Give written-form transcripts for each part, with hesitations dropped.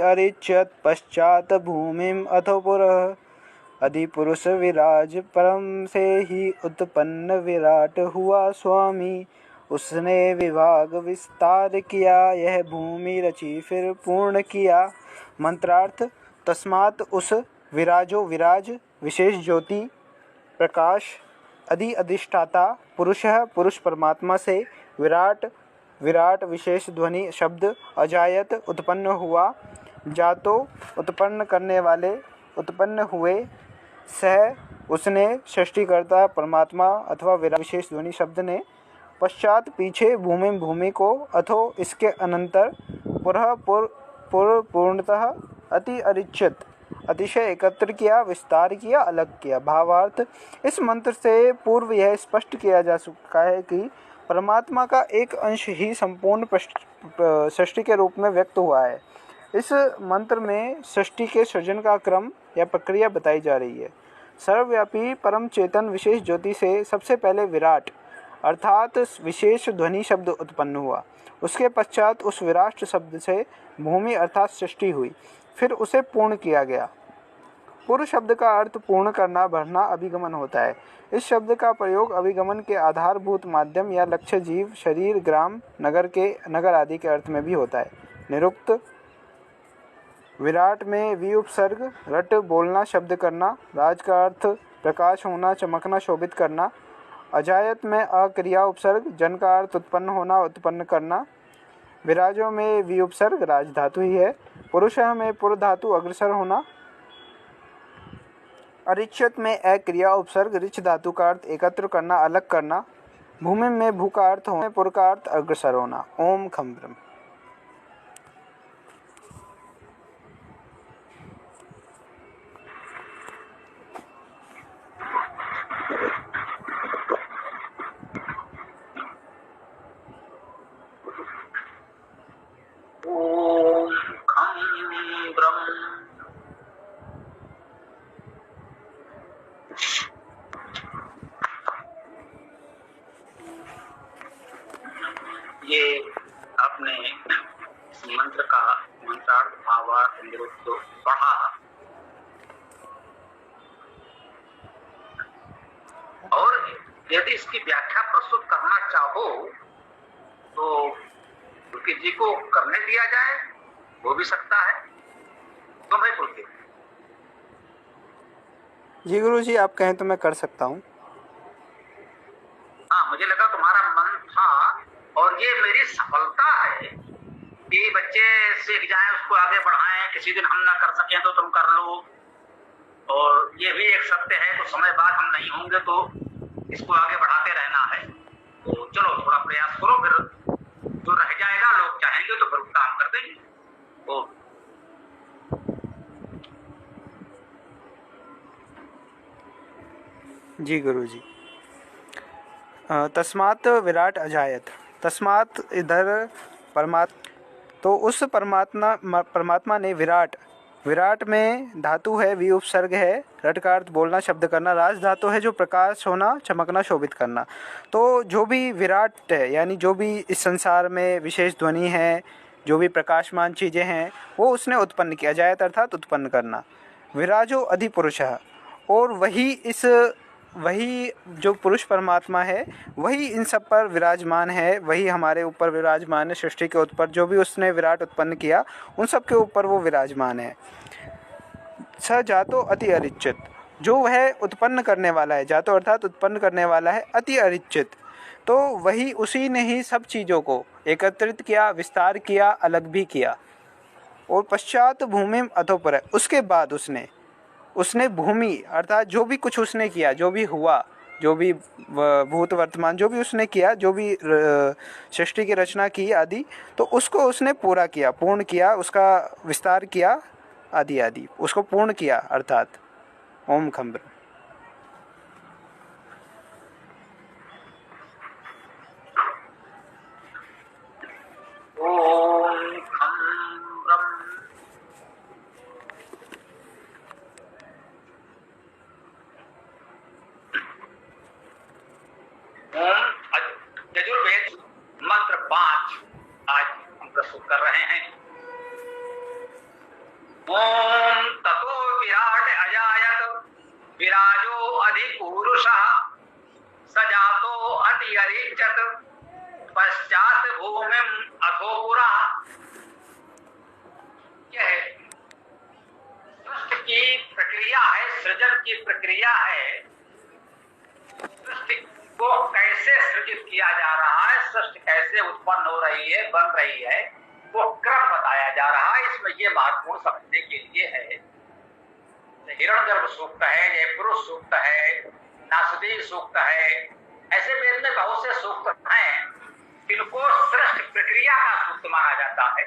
अरिच्यत पश्चात भूमिम अथो पुरः अधिपुरुष विराज परम से ही उत्पन्न विराट हुआ स्वामी। उसने विभाग विस्तार किया, यह भूमि रची फिर पूर्ण किया। मंत्रार्थ। तस्मात् उस विराजो विराज विशेष ज्योति प्रकाश अधिष्ठाता पुरुषः पुरुष परमात्मा से विराट विराट विशेष ध्वनि शब्द अजायत उत्पन्न हुआ। जातो उत्पन्न करने वाले उत्पन्न हुए। सह उसने सृष्टिकर्ता परमात्मा अथवा विराट विशेष ध्वनि शब्द ने पश्चात पीछे भूमि भूमि को अथो इसके अनंतर पुरः पूर्णतः अति अरिच्यत अतिशय एकत्र किया, विस्तार किया, अलग किया। भावार्थ। इस मंत्र से पूर्व यह स्पष्ट किया जा चुका है कि परमात्मा का एक अंश ही संपूर्ण सृष्टि के रूप में व्यक्त हुआ है। इस मंत्र में सृष्टि के सृजन का क्रम या प्रक्रिया बताई जा रही है। सर्वव्यापी परम चेतन विशेष ज्योति से सबसे पहले विराट अर्थात विशेष ध्वनि शब्द उत्पन्न हुआ। उसके पश्चात उस विराट शब्द से भूमि अर्थात सृष्टि हुई, फिर उसे पूर्ण किया गया। पूर्ण शब्द का अर्थ पूर्ण करना, भरना, अभिगमन होता है। इस शब्द का प्रयोग अभिगमन के आधारभूत माध्यम या लक्ष्य जीव, शरीर, ग्राम, नगर आदि के अर्थ में भी होता है। निरुक्त। विराट में वी उपसर्ग रट बोलना, शब्द करना। राज का अर्थ प्रकाश होना, चमकना, शोभित करना। अजायत में अक्रिया उपसर्ग जन का अर्थ उत्पन्न होना, उत्पन्न करना। विराजों में वी उपसर्ग राज धातु ही है। पुरुष में पुर धातु अग्रसर होना। अरिच्यत में अक्रिया उपसर्ग रिच धातु का अर्थ एकत्र करना, अलग करना। भूमि में भू का अर्थ होना, पुर का अर्थ अग्रसर होना। ओम खम ब्रह्म। ये आपने मंत्र का मंत्रार्थ भावार्थ निरुक्त पढ़ा और यदि इसकी व्याख्या प्रस्तुत करना चाहो तो पुलकित जी को करने दिया जाए, वो भी सकता है। तो मैं पुलकित जी गुरु जी, आप कहें तो मैं कर सकता हूँ। हाँ, मुझे लगा तुम्हारा मन था और ये मेरी सफलता है कि बच्चे सीख जाएं, उसको आगे बढ़ाएं। किसी दिन हम ना कर सकें तो तुम कर लो, और ये भी एक सत्य है तो समय बाद हम नहीं होंगे तो इसको आगे बढ़ाते रहना है। तो चलो थोड़ा प्रयास करो, फिर जो रह जाएगा लोग चाहेंगे तो फिर उसका हम कर देंगे। तो जी गुरु जी। तस्मात् विराट अजायत। तस्मात् इधर तो उस परमात्मा ने विराट में धातु है, वी उपसर्ग है, रट का अर्थ बोलना, शब्द करना। राज धातु है जो प्रकाश होना, चमकना, शोभित करना। तो जो भी विराट है यानी जो भी इस संसार में विशेष ध्वनि है, जो भी प्रकाशमान चीज़ें हैं, वो उसने उत्पन्न किया। अजायत अर्थात उत्पन्न करना। विराजो अधिपुरुषः, और वही जो पुरुष परमात्मा है वही इन सब पर विराजमान है, वही हमारे ऊपर विराजमान है। सृष्टि के ऊपर जो भी उसने विराट उत्पन्न किया उन सब के ऊपर वो विराजमान है। स जातो अति अरिच्यत, जो वह उत्पन्न करने वाला है, जातो अर्थात उत्पन्न करने वाला है, अति अरिच्यत, तो वही उसी ने ही सब चीज़ों को एकत्रित किया, विस्तार किया, अलग भी किया। और पश्चात भूमिम अथोपर, उसके बाद उसने भूमि अर्थात जो भी कुछ उसने किया, जो भी हुआ, जो भी भूत वर्तमान जो भी उसने किया, जो भी सृष्टि की रचना की आदि, तो उसको उसने पूरा किया, पूर्ण किया, उसका विस्तार किया आदि उसको पूर्ण किया। अर्थात ओम खम ब्रह्म। ओम खम ब्रह्म। यजुर्वेद मंत्र 5 आज हम प्रस्तुत कर रहे हैं। ओम ततो विराट अजायत विराजो अधिपुरुषः सजातो अति अरिचत पश्चात भूमिम अथोपुरा। यह सृष्टि की प्रक्रिया है, सृजन की प्रक्रिया है। सृष्टि को कैसे सृजित किया जा रहा है, सृष्टि कैसे उत्पन्न हो रही है, बन रही है, वो क्रम बताया जा रहा है। इसमें ये महत्वपूर्ण समझने के लिए है। हिरण्यगर्भ सूक्त है, ये पुरुष सूक्त है, नासदीय सूक्त है, ऐसे वेद में बहुत से सूक्त हैं। इनको सृष्टि प्रक्रिया का सूक्त माना जाता है,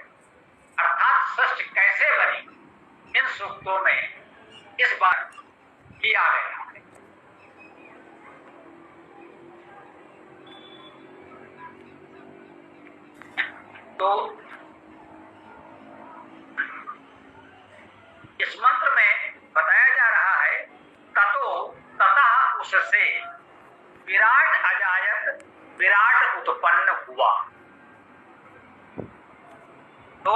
अर्थात सृष्टि कैसे बनी इन सूक्तों में इस बार किया गया है। तो इस मंत्र में बताया जा रहा है ततो ततः उससे विराट अजायत विराट उत्पन्न हुआ। तो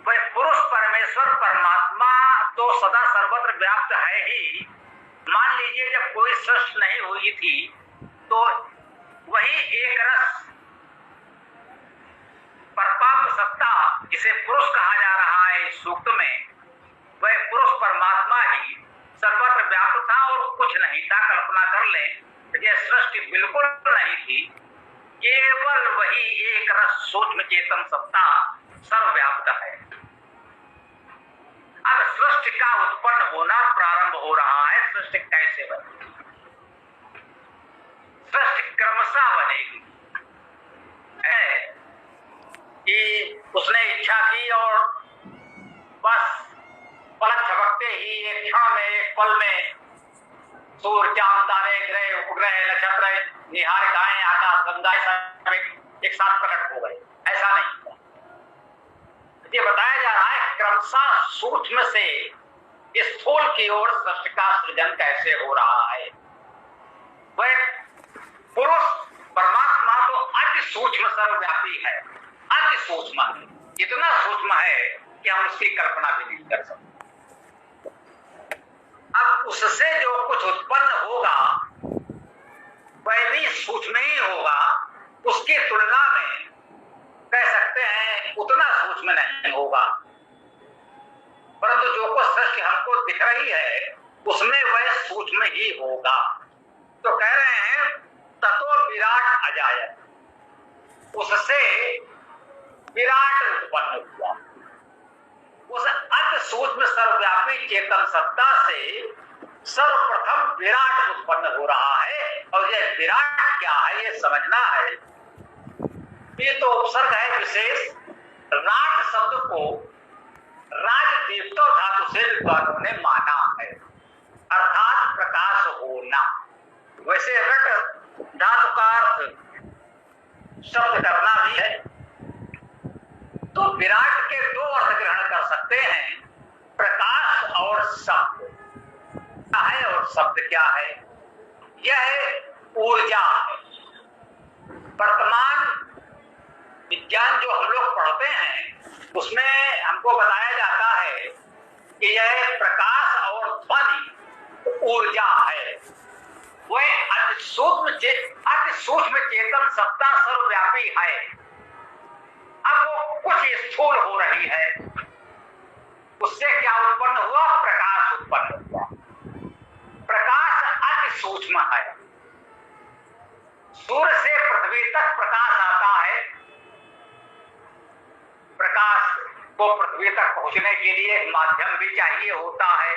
वह पुरुष परमेश्वर परमात्मा तो सदा सर्वत्र व्याप्त है ही। मान लीजिए जब कोई सृष्टि नहीं हुई थी तो वही एक रस परपाप सत्ता जिसे पुरुष कहा जा रहा है इस सूक्त में, वह पुरुष परमात्मा ही सर्वत्र व्याप्त था और कुछ नहीं था। कल्पना कर लें यह सृष्टि बिल्कुल नहीं थी, केवल वही एक रस सूक्ष्म चेतन सत्ता सर्वव्याप्त है। अब सृष्टि का उत्पन्न होना प्रारंभ हो रहा है। सृष्टि कैसे बनेगी? सृष्टि क्रमशः बनेगी। कि उसने इच्छा की और बस पलक झपकते ही एक क्षण में, एक पल में सूर्य, चांद, तारे, ग्रह, उपग्रह, नक्षत्र, निहारिकाएं, आकाश गंगा एक साथ प्रकट हो गए, ऐसा नहीं हुआ। ये बताया जा रहा है क्रमशः सूक्ष्म से स्थूल की ओर सृष्टि का सृजन कैसे हो रहा है। वह पुरुष परमात्मा तो अति सूक्ष्म सर्वव्यापी है, अति सूक्ष्म है, इतना सूक्ष्म है कि हम उसकी कल्पना भी नहीं कर सकते। अब उससे जो कुछ उत्पन्न होगा वह भी सूक्ष्म ही होगा। उसकी तुलना में कह सकते हैं उतना सूक्ष्म नहीं होगा, परंतु जो कुछ सृष्टि हमको दिख रही है उसमें वह सूक्ष्म ही होगा। तो कह रहे हैं ततो विराट अजायत, उससे विराट उत्पन्न हुआ। उस अति सूक्ष्म सर्वव्यापी चेतन सत्ता से सर्वप्रथम विराट उत्पन्न हो रहा है। और यह विराट क्या है ये समझना है। ये तो उपसर्ग है विशेष। राट शब्द को राजदीप्तो धातु से विद्वानों ने माना है, अर्थात प्रकाश होना। वैसे रट धातु का अर्थ शब्द करना भी है। तो विराट के दो अर्थ ग्रहण कर सकते हैं, प्रकाश और शब्द। क्या है और शब्द क्या है? यह ऊर्जा है। वर्तमान विज्ञान जो हम लोग पढ़ते हैं उसमें हमको बताया जाता है कि यह प्रकाश और ध्वनि ऊर्जा है। वह अति सूक्ष्म चेतन सत्ता सर्वव्यापी है। अब वो कुछ स्थूल हो रही है, उससे क्या उत्पन्न हुआ? प्रकाश उत्पन्न हुआ। प्रकाश अति सूक्ष्म है। सूर्य से पृथ्वी तक प्रकाश आता है। प्रकाश को पृथ्वी तक पहुंचने के लिए एक माध्यम भी चाहिए होता है,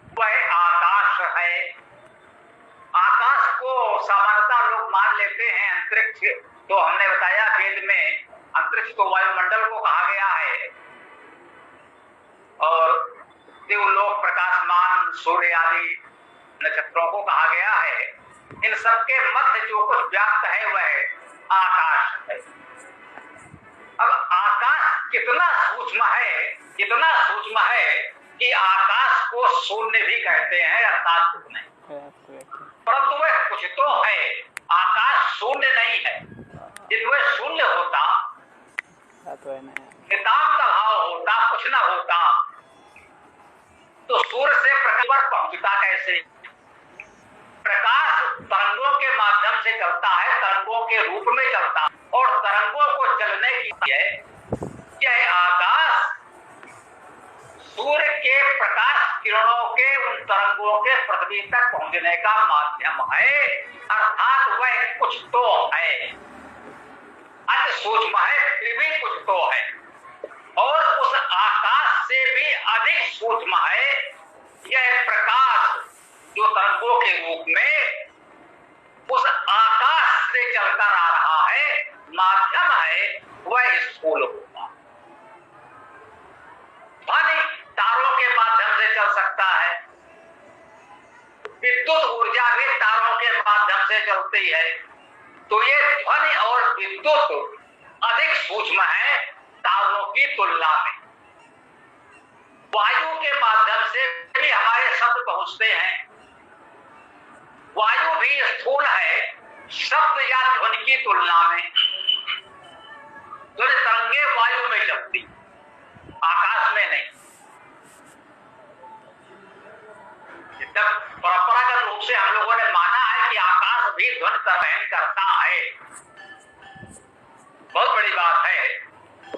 वह आकाश है। आकाश को सामान्यतः लोग मान लेते हैं अंतरिक्ष। तो हमने बताया वेद में अंतरिक्ष को वायुमंडल को कहा गया है, और देवलोक, प्रकाशमान, सूर्य आदि नक्षत्रों को कहा गया है। इन सबके मध्य जो कुछ व्याप्त है वह आकाश है। अब आकाश कितना सूक्ष्म है, कितना सूक्ष्म है कि आकाश को शून्य भी कहते हैं, अर्थात कुछ नहीं, परंतु वह कुछ तो है। आकाश शून्य नहीं है। यदि वह शून्य होता, नितांत भाव होता, कुछ न होता, तो सूर्य से प्रकाश पर पहुंचता कैसे? प्रकाश तरंगों के माध्यम से चलता है, तरंगों के रूप में चलता है, और तरंगों को चलने की यह आकाश सूर्य के प्रकाश किरणों के उन तरंगों के पृथ्वी तक पहुंचने का माध्यम है। अर्थात वह कुछ तो है, अति सूक्ष्म है, फिर भी कुछ तो है, और उस आकाश से भी अधिक सूक्ष्म है यह प्रकाश जो तरंगों के रूप में उस आकाश से चलकर आ रहा है। माध्यम है वह स्थूल होगा। ध्वनि तारों के माध्यम से चल सकता है, विद्युत ऊर्जा भी तारों के माध्यम से चलती है। तो ये ध्वनि और विद्युत अधिक सूक्ष्म है तारों की तुलना में। वायु के माध्यम से भी हमारे शब्द पहुंचते हैं। वायु भी स्थूल है शब्द या ध्वनि की तुलना में। ध्वनि तरंगे वायु में चलती, आकाश में नहीं। जब परंपरागत रूप से हम लोगों ने माना है कि आकाश भी ध्वनि का वहन करता है, बहुत बड़ी बात है।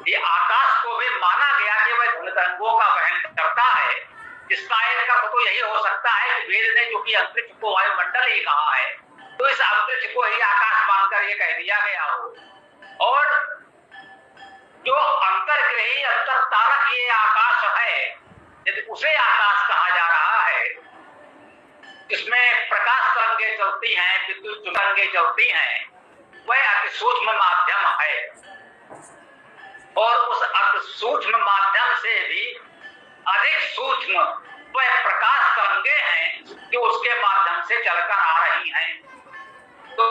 ये आकाश को भी माना गया कि वह ध्वनि तरंगों का वहन करता है। इसका एक अर्थ तो यही हो सकता है कि वेद ने जो कि अंतरिक्ष को वायुमंडल ही कहा है, तो इस अंतरिक्ष को ही आकाश मानकर ये कह दिया गया हो। और जो अंतर्ग्रही अंतरतारक ये आकाश है, यदि उसे आकाश कहा जा रहा है, जिसमें प्रकाश तरंगे चलती हैं, विद्युत तरंगे चलती हैं, वह अति सूक्ष्म माध्यम है। और उस अति सूक्ष्म माध्यम से भी अधिक सूक्ष्म वह प्रकाश तरंगे हैं जो उसके माध्यम से चलकर आ रही हैं। तो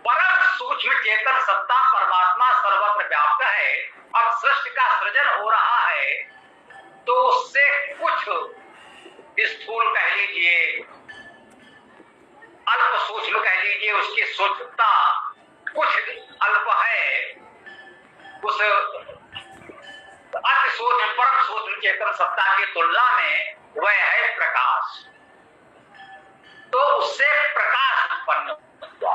परम सूक्ष्म चेतन सत्ता परमात्मा सर्वत्र व्याप्त है। अब सृष्टि का सृजन हो रहा है तो उससे कुछ स्थूल कह लीजिए, अल्प सूक्ष्म कह लीजिए, उसकी सूक्ष्मता कुछ अल्प है। उस अति सूक्ष्म परम सूक्ष्म चेतन सत्ता की तुलना में वह है प्रकाश। तो उससे प्रकाश उत्पन्न हुआ।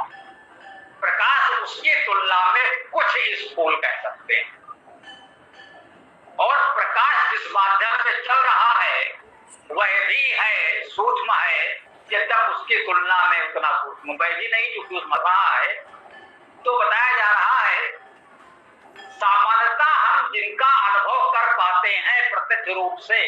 प्रकाश उसकी तुलना में कुछ स्थूल कह सकते हैं। और प्रकाश जिस माध्यम से चल रहा है वह भी है, सूक्ष्म है, यद्यप उसकी तुलना में उतना सूक्ष्म वह भी नहीं क्योंकि उसमें रहा है। तो बताया जा रहा है सामान्यतः हम जिनका अनुभव कर पाते हैं प्रत्यक्ष रूप से